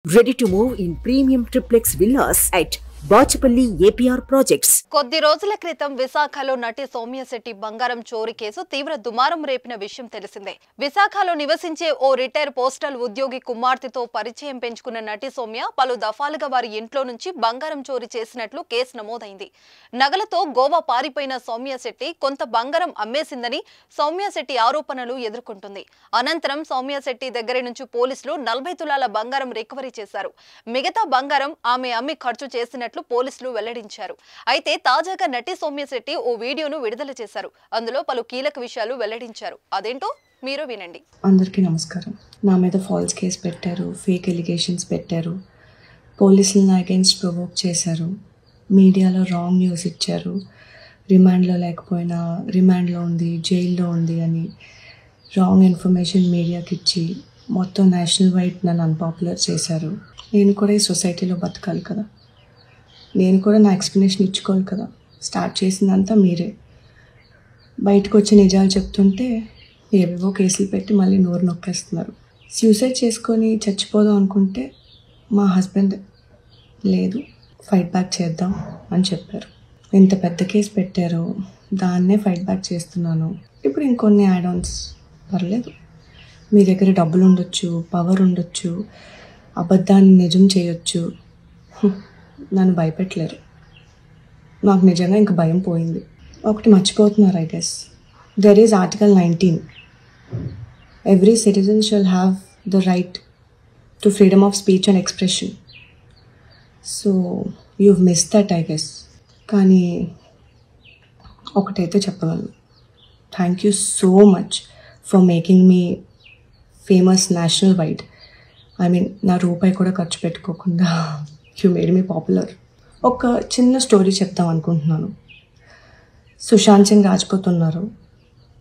Ready to move in premium triplex villas at Bachapalli APR Projects. కొద్ది రోజుల క్రితం విశాఖలో నటి సౌమ్య శెట్టి బంగారం చోరీ కేసు తీవ్ర దుమారం రేపిన విషయం తెలిసిందే. విశాఖలో నివసించే ఓ రిటైర్ పోస్టల్ ఉద్యోగి కుమార్తెతో పరిచయం పెంచుకున్న నటి సౌమ్య పలు దఫాలుగా వారి ఇంట్లో నుంచి బంగారం చోరీ చేసినట్లు కేసు నమోదైంది. నగలతో గోవా పారిపోయిన సౌమ్య శెట్టి కొంత బంగారం అమ్మేసిందని సౌమ్య శెట్టి ఆరోపణలు ఎదుర్కొంటుంది. అనంతరం సౌమ్య శెట్టి దగ్గర నుంచి పోలీసులు 40 తులాల బంగారం రికవరీ చేశారు. మిగతా బంగారం ఆమె అమ్మి ఖర్చు చేసినట్లు పోలీసులు వెల్లడించారు. అయితే తాజాగా నటి సౌమ్య శెట్టి ఓ వీడియోను విడుదల చేశారు. అందులో పలు కీలక విషయాలు వెల్లడించారు. అదేంటో మీరు వినండి. అందరికీ నమస్కారం. నా మీద ఫాల్స్ కేసు పెట్టారు, ఫేక్ ఎలిగేషన్స్ పెట్టారు, పోలీసులు నా అగైన్స్ట్ ప్రొవోక్ చేశారు, మీడియాలో రాంగ్ న్యూస్ ఇచ్చారు, రిమాండ్లో లేకపోయినా రిమాండ్లో ఉంది, జైల్లో ఉంది అని రాంగ్ ఇన్ఫర్మేషన్ మీడియాకి ఇచ్చి మొత్తం నేషనల్ వైడ్ నన్ను అన్పాపులర్ చేశారు. నేను కూడా ఈ సొసైటీలో బతకాలి కదా, నేను కూడా నా ఎక్స్ప్లెనేషన్ ఇచ్చుకోవాలి కదా. స్టార్ట్ చేసిందంతా మీరే. బయటకు వచ్చి నిజాలు చెప్తుంటే ఏవేవో కేసులు పెట్టి మళ్ళీ నోరు నొక్కేస్తున్నారు. సూసైడ్ చేసుకొని చచ్చిపోదాం అనుకుంటే మా హస్బెండ్ లేదు, ఫైట్ బ్యాక్ చేద్దాం అని చెప్పారు. ఇంత పెద్ద కేసు పెట్టారు, దాన్నే ఫైట్ బ్యాక్ చేస్తున్నాను. ఇప్పుడు ఇంకొన్ని యాడ్ ఆన్స్ పర్లేదు, మీ దగ్గర డబ్బులు ఉండొచ్చు, పవర్ ఉండొచ్చు, అబద్ధాన్ని నిజం చేయొచ్చు, నన్ను భయపెట్టలేరు. నాకు నిజంగా ఇంకా భయం పోయింది. ఒకటి మర్చిపోతున్నారు I guess. There is article 19. Every citizen shall have the right to freedom of speech and expression. So you miss that I guess. కానీ ఒకటైతే చెప్పగలను, thank you so much for making me famous national wide. I mean నా రూపాయి కూడా ఖర్చు పెట్టుకోకుండా you made me popular. ఒక చిన్న స్టోరీ చెప్తాం అనుకుంటున్నాను. సుశాంత్ సింగ్ రాజ్పూత్ ఉన్నారు,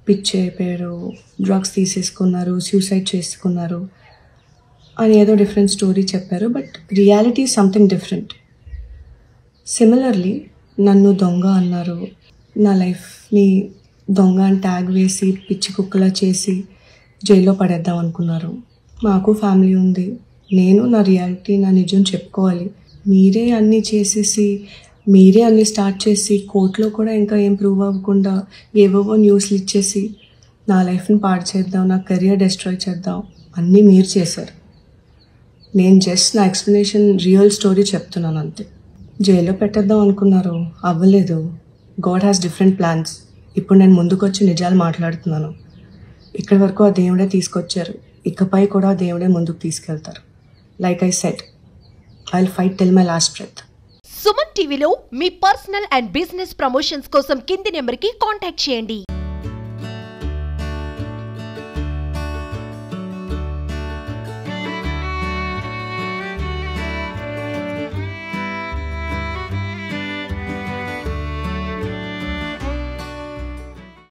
పిచ్చి అయిపోయారు, డ్రగ్స్ తీసేసుకున్నారు, సూసైడ్ చేసుకున్నారు అని ఏదో డిఫరెంట్ స్టోరీ చెప్పారు. But reality is something different. Similarly నన్ను దొంగ అన్నారు, నా లైఫ్ని దొంగ అని ట్యాగ్ వేసి పిచ్చి కుక్కలా చేసి జైల్లో పడేద్దాం అనుకున్నారు. మాకు ఫ్యామిలీ ఉంది, నేను నా రియాలిటీ, నా నిజం చెప్పుకోవాలి. మీరే అన్నీ చేసేసి, మీరే అన్నీ స్టార్ట్ చేసి కోర్టులో కూడా ఇంకా ఏం ప్రూవ్ అవ్వకుండా ఏవేవో న్యూస్లు ఇచ్చేసి నా లైఫ్ని పాడు చేద్దాం, నా కెరియర్ డిస్ట్రాయ్ చేద్దాం అన్నీ మీరు చేశారు. నేను జస్ట్ నా ఎక్స్ప్లెనేషన్, రియల్ స్టోరీ చెప్తున్నాను అంతే. జైల్లో పెట్టేద్దాం అనుకున్నారు, అవ్వలేదు. God has different plans. ఇప్పుడు నేను ముందుకు వచ్చి నిజాలు మాట్లాడుతున్నాను. ఇక్కడి వరకు ఆ దేవుడే తీసుకొచ్చారు, ఇకపై కూడా ఆ దేవుడే ముందుకు తీసుకెళ్తారు. Like I said, I'll fight till my last breath. Suman టీవీలో మీ పర్సనల్ అండ్ బిజినెస్ ప్రమోషన్స్ కోసం కింది నెంబర్కి కాంటాక్ట్ చేయండి.